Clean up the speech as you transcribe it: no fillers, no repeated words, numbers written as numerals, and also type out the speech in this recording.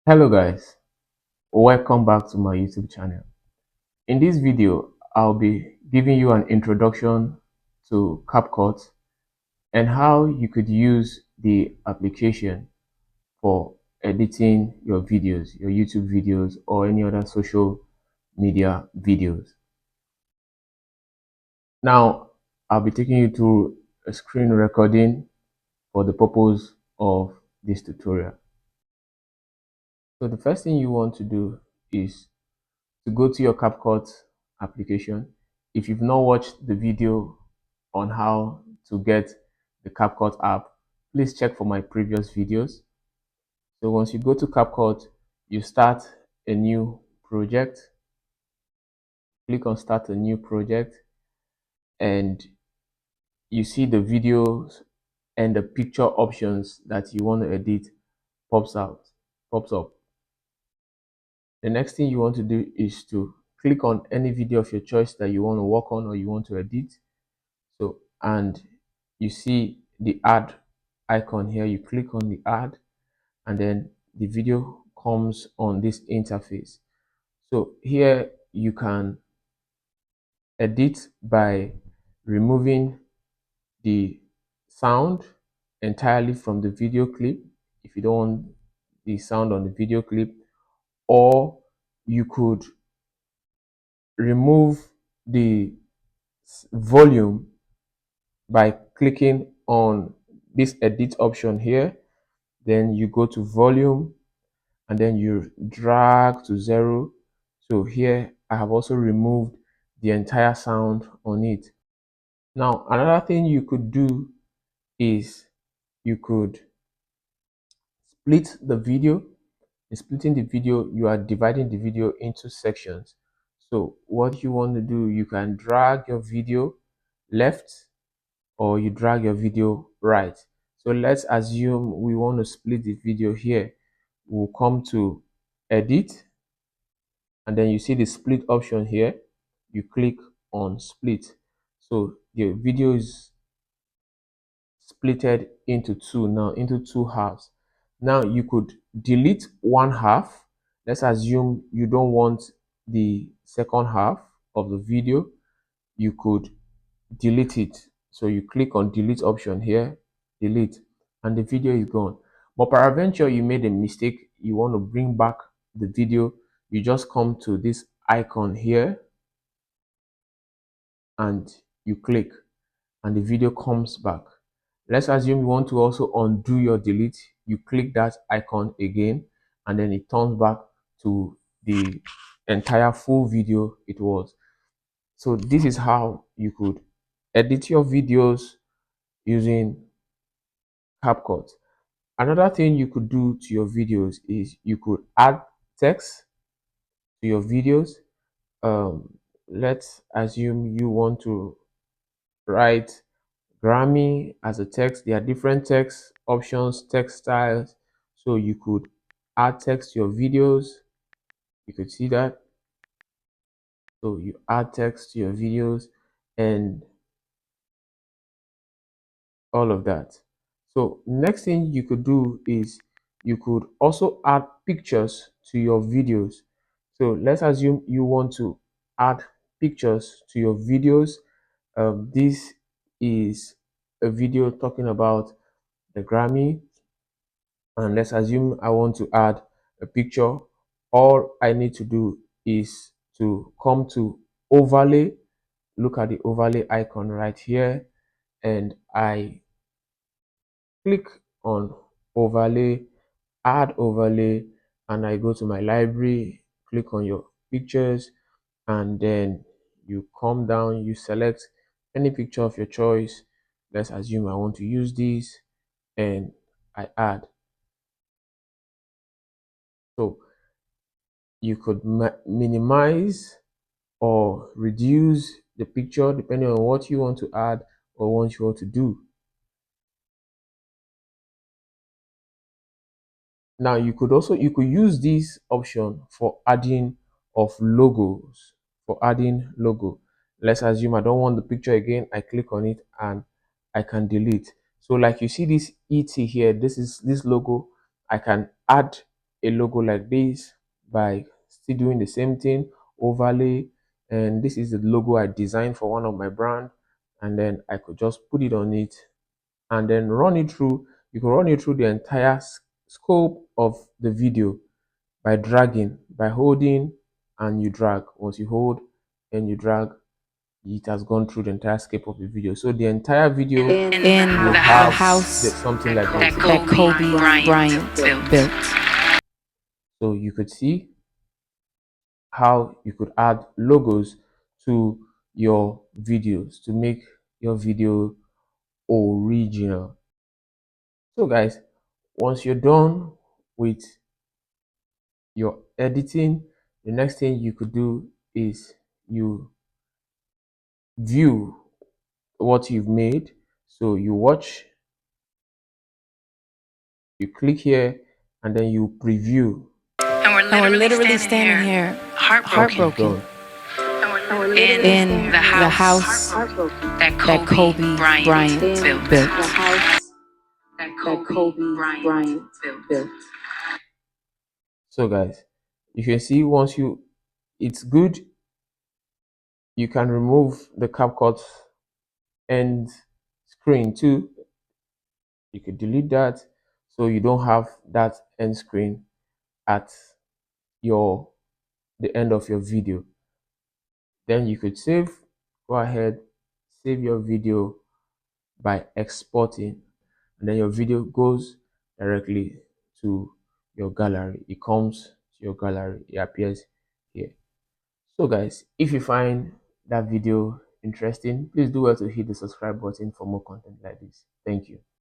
Hello guys, welcome back to my YouTube channel. In this video, I'll be giving you an introduction to CAPCUT and how you could use the application for editing your videos, your YouTube videos, or any other social media videos. Now, I'll be taking you through a screen recording for the purpose of this tutorial. So the first thing you want to do is to go to your CAPCUT application. If you've not watched the video on how to get the CAPCUT app, please check for my previous videos. So once you go to CAPCUT, you start a new project. Click on start a new project and you see the videos and the picture options that you want to edit pops up. The next thing you want to do is to click on any video of your choice that you want to work on or you want to edit. So, and you see the add icon here. You click on the add and then the video comes on this interface. So here you can edit by removing the sound entirely from the video clip if you don't want the sound on the video clip, or you could remove the volume by clicking on this edit option here. Then you go to volume and then you drag to 0. So here I have also removed the entire sound on it. Now another thing you could do is you could split the video. In splitting the video, you are dividing the video into sections. So what you want to do, you can drag your video left or you drag your video right. So let's assume we want to split the video here. We'll come to edit and then you see the split option here. You click on split. So the video is splitted into two now, into two halves. Now you could delete one half. Let's assume you don't want the second half of the video. You could delete it. So you click on delete option here, delete, and the video is gone. But peradventure you made a mistake, you want to bring back the video, you just come to this icon here and you click and the video comes back. Let's assume you want to also undo your delete. You click that icon again and then it turns back to the entire full video it was. So this is how you could edit your videos using CAPCUT. Another thing you could do to your videos is you could add text to your videos. Let's assume you want to write Grammy as a text. There are different text options, text styles. So you could add text to your videos. You could see that. So you add text to your videos and all of that. So next thing you could do is you could also add pictures to your videos. So let's assume you want to add pictures to your videos. This is a video talking about the Grammy, and let's assume I want to add a picture. All I need to do is to come to overlay, look at the overlay icon right here, and I click on overlay, add overlay, and I go to my library, click on your pictures, and then you come down, you select any picture of your choice. Let's assume I want to use this and I add. So you could minimize or reduce the picture depending on what you want to add or what you want to do. Now you could use this option for adding of logos, for adding logo. Let's assume I don't want the picture again. I click on it and I can delete. So like you see this ET here, this is this logo. I can add a logo like this by still doing the same thing, overlay, and this is the logo I designed for one of my brand, and then I could just put it on it and then run it through. You can run it through the entire scope of the video by dragging, by holding and you drag. Once you hold and you drag, it has gone through the entire scope of the video. So the entire video in will the have house something like that this. Kobe Bryant built. So you could see how you could add logos to your videos to make your video original. So guys, once you're done with your editing, the next thing you could do is you view what you've made. So you watch, you click here, and then you preview. And we're literally standing here heartbroken in the house that Kobe Bryant built. So guys, you can see once it's good, you can remove the CapCut end screen too. You could delete that so you don't have that end screen at the end of your video. Then you could go ahead, save your video by exporting, and then your video goes directly to your gallery. It comes to your gallery, it appears here. So guys, if you find that video interesting, please do well to hit the subscribe button for more content like this. Thank you.